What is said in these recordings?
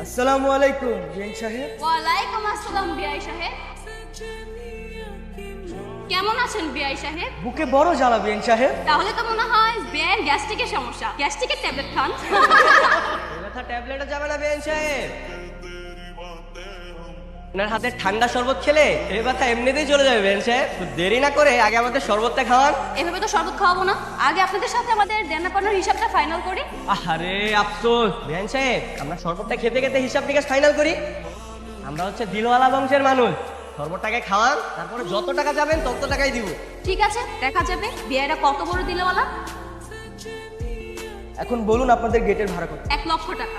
আসসালামু আলাইকুম বিআইন সাহেব। ওয়ালাইকুম আসসালাম বিআই সাহেব। কেমন আছেন বিআই সাহেব? বুকে বড় জ্বালা বিআইন সাহেব। তাহলে তো মনে হয় বিআইয়ের গ্যাস্ট্রিকের সমস্যা। গ্যাস্ট্রিকের ট্যাবলেট খান। ব্যথা ট্যাবলেটে যাবে না বিআইন সাহেব। আপনার হাতে ঠান্ডা শরবত খেলে এই ব্যথা এমনিতেই চলে যাবে বিআইন সাহেব। তো দেরি না করে আগে আমাদের শরবতটা খাওয়ান। এভাবে তো শরবত খাওয়াবো না, আগে আপনাদের সাথে আমাদের দেনা পাওনার হিসাবটা ফাইনাল করি। আরে আফসোস বিআইন সাহেব, আমরা শরবতটা খেতে খেতে হিসাব নিকাশ ফাইনাল করি। আমরা হচ্ছে দিলওয়ালা বংশের মানুষ। শরবতটাকে খাওয়ান, তারপরে যত টাকা যাবেন তত টাকাই দিব। ঠিক আছে, দেখা যাবে বিআইরা কত বড় দিলেওয়ালা। এখন বলুন আপনাদের গেটের ভাড়া কত? 1 লক্ষ টাকা।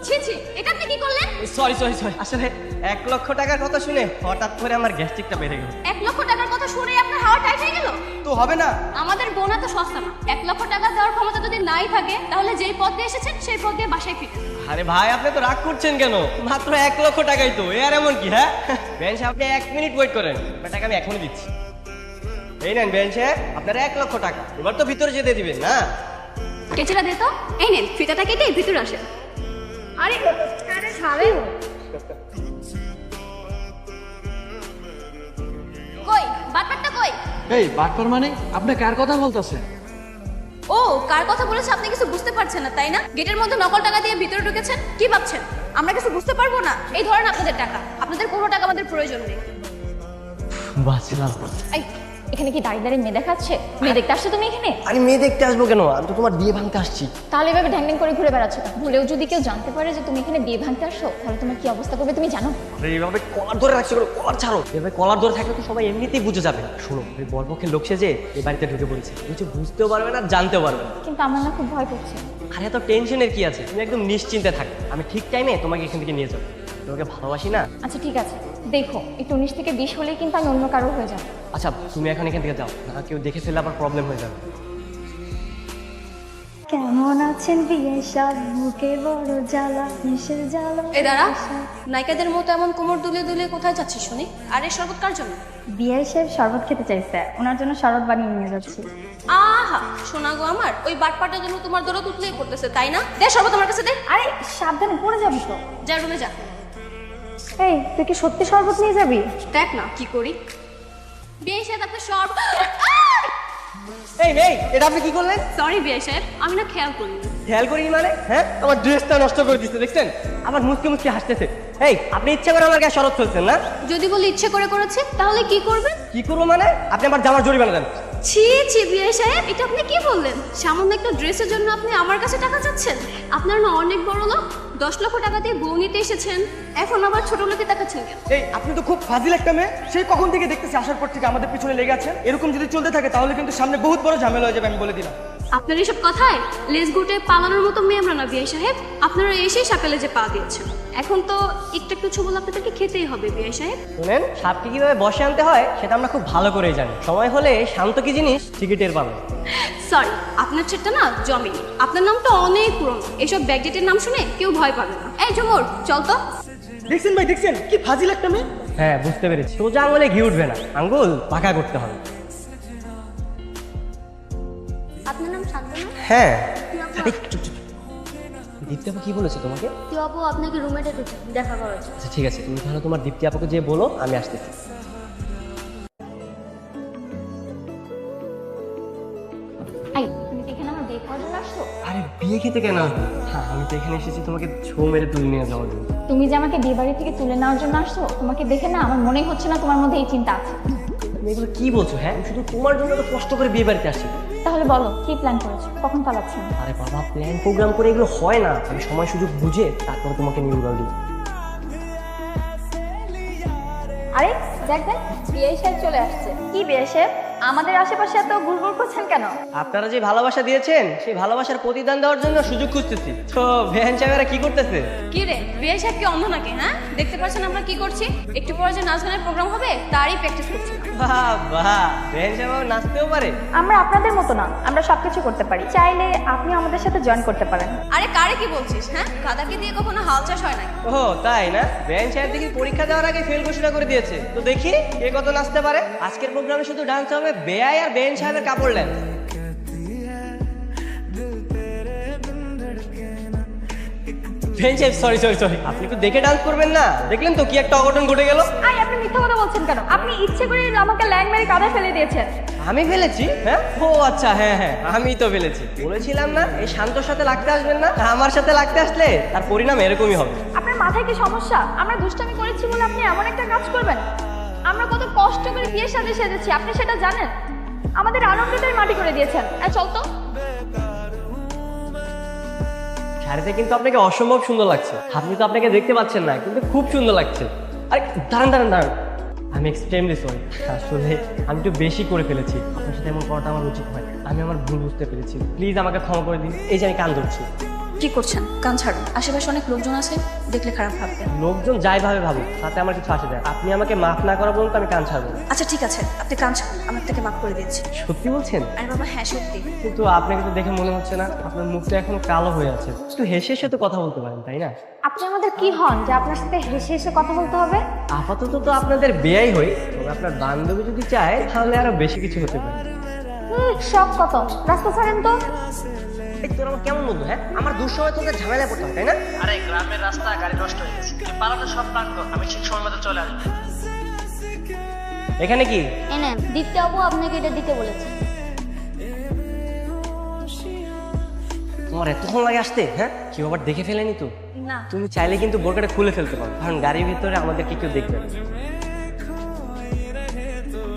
ছি ছি, এটা আপনি কি করলেন? সরি সরি সরি, আসলে 1 লক্ষ টাকার কথা শুনে হঠাৎ করে আমার গ্যাস্ট্রিকটা বেড়ে গেল। 1 লক্ষ টাকার কথা শুনে আপনার হাওয়া টাইট হয়ে গেল? তো হবে না। আমাদের বোনা তো সস্তা না। 1 লক্ষ টাকা দেওয়ার ক্ষমতা যদি নাই থাকে তাহলে যেই পথ দিয়ে এসেছেন সেই পথ দিয়ে বাসায় ফিরে। আরে ভাই, আপনি তো রাগ করছেন কেন? মাত্র 1 লক্ষ টাকাই তো, এ আর এমন কি? হ্যাঁ বেঞ্চ, আপনি 1 মিনিট ওয়েট করেন, আপনার টাকা আমি এখনই দিচ্ছি। এই নেন বেঞ্চে আপনার 1 লক্ষ টাকা। এবার তো ভিতরে যেতে দিবেন না? কেচিটা দে তো। এই নেন, ফিতাটা কেটে ভিতরে আসেন। আরে আরে ছাড়েন। কই বাটপাটটা কই? এই বাটপার মানে আপনি কার কথা বলতেছেন? ও, কার কথা বলেছে আপনি কিছু বুঝতে পারছেন না তাই না? গেটের মধ্যে নকল টাকা দিয়ে ভিতরে ঢুকেছেন, কি ভাবছেন আমরা কিছু বুঝতে পারবো না? এই ধরেন আপনাদের টাকা, আপনাদের কোনো টাকা আমাদের প্রয়োজন নেই। বাঁচলাম। এই, এখানে কি দাঁড়িয়ে দাঁড়িয়ে মেয়ে দেখাচ্ছে? মেয়ে দেখতে আসছো তুমি এখানে? আরে মেয়ে দেখতে আসবো কেন? আমি তো তোমার বিয়ে ভাঙতে আসছি। তাহলে এভাবে ঢ্যাং ঢ্যাং করে ঘুরে বেড়াচ্ছ কেন? ভুলেও যদি কেউ জানতে পারে যে তুমি এখানে বিয়ে ভাঙতে আসছো তাহলে তোমার কি অবস্থা করবে তুমি জানো? আরে এইভাবে কলার ধরে রাখছি, কলার ছাড়ো। এভাবে কলার ধরে থাকলে তো সবাই এমনিতেই বুঝে যাবে। শোনো, ওই বরপক্ষের লোক সেজে এই বাড়িতে ঢুকে পড়েছে, কিছু বুঝতেও পারবে না, জানতেও পারবে না। কিন্তু আমার না খুব ভয় করছে। আরে এত টেনশনের কি আছে? তুমি একদম নিশ্চিন্তে থাকো, আমি ঠিক টাইমে তোমাকে এখান থেকে নিয়ে যাবো। তোমাকে ভালোবাসি না? আচ্ছা ঠিক আছে, দেখো একটু 19 থেকে 20 হলেই কিন্তু আমি অন্য কারো হয়ে যাবো। আচ্ছা তুমি এখন এখান থেকে যাও, না কেউ দেখে ফেললে আবার প্রবলেম হয়ে যাবে। কেমন আছেন বিয়ে সব মুখে বড় জ্বালা কিসের জ্বালা? এই দাঁড়া, নায়িকাদের মতো এমন কোমর দুলে দুলে কোথায় যাচ্ছিস শুনি? আর এই শরবত কার জন্য? বিয়ে সাহেব শরবত খেতে চাইছে, ওনার জন্য শরবত বানিয়ে নিয়ে যাচ্ছি। আহা শোনা গো আমার, ওই বাটপাটার জন্য তোমার দরদ উঠলেই পড়তেছে তাই না? দে শরবত আমার কাছে দে। আরে সাবধানে পড়ে যাবি তো। যা রুমে যা। এই তুই কি সত্যি শরবত নিয়ে যাবি? দেখ না কি করি। বিয়ে সাহেব আপনার শরবত। এই এই, এটা আপনি কি করলেন? সরি বিয়ে সাহেব, আমি না খেয়াল করিনি। খেয়াল করিনি মানে? হ্যাঁ, আমার ড্রেসটা নষ্ট করে দিচ্ছে, দেখছেন? আমার মুচকি মুচকি হাসতেছে। এই, আপনি ইচ্ছা করে আমার গায়ে শরৎ ফেলছেন না? যদি বলি ইচ্ছে করে করেছে তাহলে কি করবেন? কি করবো মানে? আপনি আমার জামার জরিমানা দেন। ছি ছি বিয়ে সাহেব, এটা আপনি কি বললেন? সামান্য একটা ড্রেসের জন্য আপনি আমার কাছে টাকা চাচ্ছেন? আপনার না অনেক বড় লোক, 10 লক্ষ টাকা দিয়ে বউ নিতে এসেছেন, এখন আবার ছোট লোকে তাকাচ্ছেন কেন? এই আপনি তো খুব ফাজিল একটা মেয়ে। সেই কখন থেকে দেখতেছি আসার পর থেকে আমাদের পিছনে লেগে আছেন। এরকম যদি চলতে থাকে তাহলে কিন্তু সামনে বহুত বড় ঝামেলা হয়ে যাবে, আমি বলে দিলাম। আপনার এসব কথায় লেজ গুটে পালানোর মতো মেয়ে আমরা না বিয়ে সাহেব। আপনারা এসেই সাপেলে যে পা দিয়েছেন, এখন তো একটু একটু ছবল আপনাদেরকে খেতেই হবে বিয়ে সাহেব। শুনেন, সাপকে কিভাবে বসে আনতে হয় সেটা আমরা খুব ভালো করেই জানি। সময় হলে শান্ত কি জিনিস ঠিকই টের পাবে। সরি, আপনার ছেলেটা না জমিনি। আপনার নামটা অনেক পুরনো, এসব ব্যাগডেটের নাম শুনে কেউ ভয় পাবে না। এই ঝুমুর চল তো। দেখছেন ভাই, দেখছেন কি ফাজিল একটা মেয়ে। হ্যাঁ বুঝতে পেরেছি, সোজা আঙুলে ঘি উঠবে না, আঙ্গুল পাকা করতে হবে। আপনার নাম শান্তনা? হ্যাঁ। এই, চুপ চুপ। দীপ্তি আপু কি বলেছে তোমাকে? তুই আপু আপনাকে রুমে ডেকেছে দেখা করার জন্য। আচ্ছা ঠিক আছে, তুমি তাহলে তোমার দীপ্তি আপুকে যে বলো আমি আসতেছি। এই তুমি কি এখানে আমার বিয়ে খাওয়ার জন্য আসছো? আরে বিয়ে খেতে কেন আসবো? হ্যাঁ, আমি তো এখানে এসেছি তোমাকে ছৌ মেরে তুলে নিয়ে যাওয়ার জন্য। তুমি যে আমাকে বিয়ে বাড়ি থেকে তুলে নেওয়ার জন্য আসছো, তোমাকে দেখে না আমার মনেই হচ্ছে না তোমার মধ্যে এই চিন্তা আছে। তুমি এগুলো কি বলছো? হ্যাঁ, আমি শুধু তোমার জন্য তো কষ্ট করে বিয়ে বাড়িতে আসছি। তাহলে বলো কি প্ল্যান করেছো, কখন পালাচ্ছেন? আরে বাবা, প্ল্যান প্রোগ্রাম করে এগুলো হয় না। আমি সময় সুযোগ বুঝে তারপর তোমাকে নিয়ে উড়াল দিই। আরে দেখবেন বিয়ে সাহেব চলে আসছে। কি বিয়ে সাহেব আমাদের আশেপাশে এত ঘুরঘুর করছেন কেন? আপনারা যে ভালোবাসা দিয়েছেন সেই ভালোবাসার প্রতিদান দেওয়ার জন্য সুযোগ খুঁজতেছি। তো বেহেন সাহেবেরা কি করতেছে? কি রে, বিয়ে সাহেব কি অন্ধ নাকি? হ্যাঁ, দেখতে পাচ্ছেন আমরা কি করছি? একটু পরে যে নাচ গানের প্রোগ্রাম হবে তারই প্র্যাকটিস করছি। বাহ বাহ, বেহেন সাহেব আবার নাচতেও পারে? আমরা আপনাদের মতো না, আমরা সবকিছু করতে পারি। চাইলে আপনি আমাদের সাথে জয়েন করতে পারেন। আরে কারে কি বলছিস? হ্যাঁ, গাদাকে দিয়ে কখনো হাল চাষ হয় না। ও তাই না? বেহেন সাহেব দেখি পরীক্ষা দেওয়ার আগে ফেল ঘোষণা করে দিয়েছে। তো দেখি কে কত নাচতে পারে। আজকের প্রোগ্রামে শুধু ডান্স হবে বেয়াই আর বেহেন সাহেবের কাপড় লেন। বেঞ্চ সাহেব সরি সরি সরি, আপনি একটু দেখে ডান্স করবেন না? দেখলেন তো কি একটা অঘটন ঘটে গেল। আই আপনি মিথ্যা কথা বলছেন কেন? আপনি ইচ্ছে করে আমাকে ল্যাং মেরে কাঁধে ফেলে দিয়েছেন। আমি ফেলেছি? হ্যাঁ, ও আচ্ছা, হ্যাঁ হ্যাঁ আমি তো ফেলেছি। বলেছিলাম না এই শান্তর সাথে লাগতে আসবেন না, আমার সাথে লাগতে আসলে তার পরিণাম এরকমই হবে। আপনার মাথায় কি সমস্যা? আমরা দুষ্টামি করেছি বলে আপনি এমন একটা কাজ করবেন? আমরা কত কষ্ট করে বিয়ের সাথে সেজেছি, আপনি সেটা জানেন? আমাদের আনন্দটাই মাটি করে দিয়েছেন। চল তো। শাড়িতে কিন্তু আপনাকে অসম্ভব সুন্দর লাগছে। আপনি তো আপনাকে দেখতে পাচ্ছেন না, কিন্তু খুব সুন্দর লাগছে। আরে দাঁড়ান দাঁড়ান দাঁড়ান, আমি এক্সট্রিমলি সরি। আসলে আমি একটু বেশি করে ফেলেছি, আপনার সাথে এমন করাটা আমার উচিত হয়। আমি আমার ভুল বুঝতে পেরেছি, প্লিজ আমাকে ক্ষমা করে দিন। এই যে আমি কান ধরছি। কি করছেন? কান ছাড়ুন, আশেপাশে অনেক লোকজন আছে, দেখলে খারাপ ভাববে। লোকজন যাই ভাবে ভাবুক, তাতে আমার কিছু আসে যায়। আপনি আমাকে মাফ না করা পর্যন্ত আমি কান ছাড়বো না। আচ্ছা ঠিক আছে, আপনি কান ছাড়ুন, আমি আপনাকে মাফ করে দিচ্ছি। সত্যি বলছেন? আরে বাবা হ্যাঁ সত্যি। কিন্তু আপনাকে তো দেখে মনে হচ্ছে না, আপনার মুখটা এখনো কালো হয়ে আছে। একটু হেসে হেসে তো কথা বলতে পারেন, তাই না? আপনি আমাদের কি হন যে আপনার সাথে হেসে হেসে কথা বলতে হবে? আপাতত তো আপনাদের বেয়াই হই, তবে আপনার বান্ধবী যদি চায় তাহলে আরো বেশি কিছু হতে পারে। শখ কত, রাস্তা ছাড়েন তো। এই তোর আমার কেমন বন্ধু? হ্যাঁ, আমার দুঃসময় তোদের ঝামেলায় পড়তে হয়, তাই না? আরে গ্রামের রাস্তা গাড়ি নষ্ট হয়ে গেছে, পালাতে সব প্ল্যান কর, আমি ঠিক সময় মতো চলে আসবো। এখানে কি? এনেন, দীপ্তি আপু আপনাকে এটা দিতে বলেছে। তোমার এতক্ষণ লাগে আসতে? হ্যাঁ, কেউ আবার দেখে ফেলেনি তো? না তুমি চাইলে কিন্তু বোরকাটা খুলে ফেলতে পারো, কারণ গাড়ির ভিতরে আমাদেরকে কেউ দেখবে না।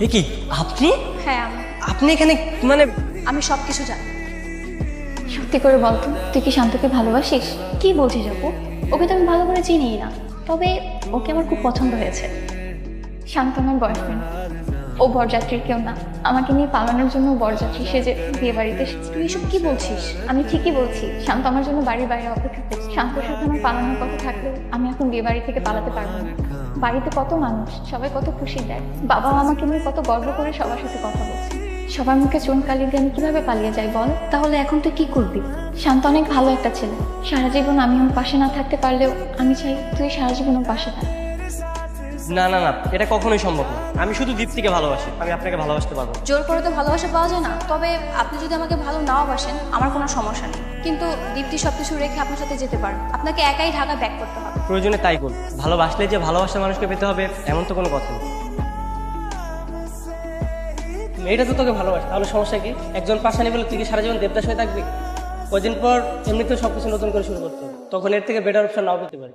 এ কি আপনি? হ্যাঁ আপনি এখানে মানে? আমি সব কিছু জানি। সত্যি করে বলতো, তুই কি শান্তকে ভালোবাসিস? কি বলছিস আপু? ওকে তো আমি ভালো করে চিনিই না, তবে ওকে আমার খুব পছন্দ হয়েছে। শান্ত আমার বয়ফ্রেন্ড, ও বরযাত্রীর কেউ না। আমাকে নিয়ে পালানোর জন্য বরযাত্রী সেজে বিয়ে বাড়িতে এসেছে। তুই এসব কি বলছিস? আমি ঠিকই বলছি, শান্ত আমার জন্য বাড়ির বাইরে অপেক্ষা করছে। শান্তর সাথে আমার পালানোর কথা থাকলেও আমি এখন বিয়ে বাড়ি থেকে পালাতে পারবো না। বাড়িতে কত মানুষ, সবাই কত খুশি দেয়। বাবা আমাকে নিয়ে কত গর্ব করে সবার সাথে কথা বলছে। সবার মুখে চুন কালি দিয়ে আমি কিভাবে পালিয়ে যাই বল? তাহলে এখন তুই কি করবি? শান্ত অনেক ভালো একটা ছেলে। সারা জীবন আমি ওর পাশে না থাকতে পারলেও আমি চাই তুই সারা জীবন ওর পাশে থাক। না না না, এটা কখনোই সম্ভব না। আমি শুধু দীপ্তিকে ভালোবাসি, আমি আপনাকে ভালোবাসতে পারবো না। জোর করে তো ভালোবাসা পাওয়া যায় না, তবে আপনি যদি আমাকে ভালো নাও বাসেন আমার কোনো সমস্যা নেই, কিন্তু দীপ্তি সবকিছু রেখে আপনার সাথে যেতে পারেন। আপনাকে একাই ঢাকা ব্যাক করতে হবে। প্রয়োজনে তাই করুন। ভালোবাসলে যে ভালোবাসার মানুষকে পেতে হবে এমন তো কোনো কথা নেই। মেয়েটা তো তোকে ভালোবাসে, তাহলে সমস্যা কি? একজন পাশানি বলে তুই কি সারা জীবন দেবদাস হয়ে থাকবি? কদিন পর এমনিতেও সব কিছু নতুন করে শুরু করতে হবে, তখন এর থেকে বেটার অপশন নাও পেতে পারি।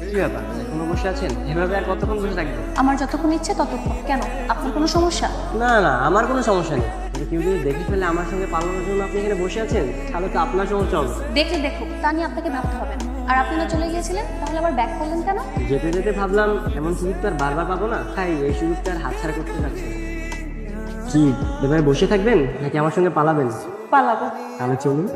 কি ব্যাপার, এখনো বসে আছেন? এভাবে আর কতক্ষণ বসে থাকবেন? আমার যতক্ষণ ইচ্ছে ততক্ষণ। কেন, আপনার কোনো সমস্যা? না না, আমার কোনো সমস্যা নেই। কিন্তু কেউ যদি দেখে ফেলে আমার সঙ্গে পালানোর জন্য আপনি এখানে বসে আছেন, তাহলে তো আপনার সমস্যা হবে। দেখলে দেখুক, তা নিয়ে আপনাকে ভাবতে হবে না। আর আপনি না চলে গিয়েছিলেন, তাহলে আবার ব্যাক করলেন কেন? যেতে যেতে ভাবলাম এমন সুযোগ তো আর বারবার পাবো না, তাই এই সুযোগটা আর হাতছাড়া করতে যাচ্ছি। কি এভাবে বসে থাকবেন নাকি আমার সঙ্গে পালাবেন? পালাবো। তাহলে চলুন।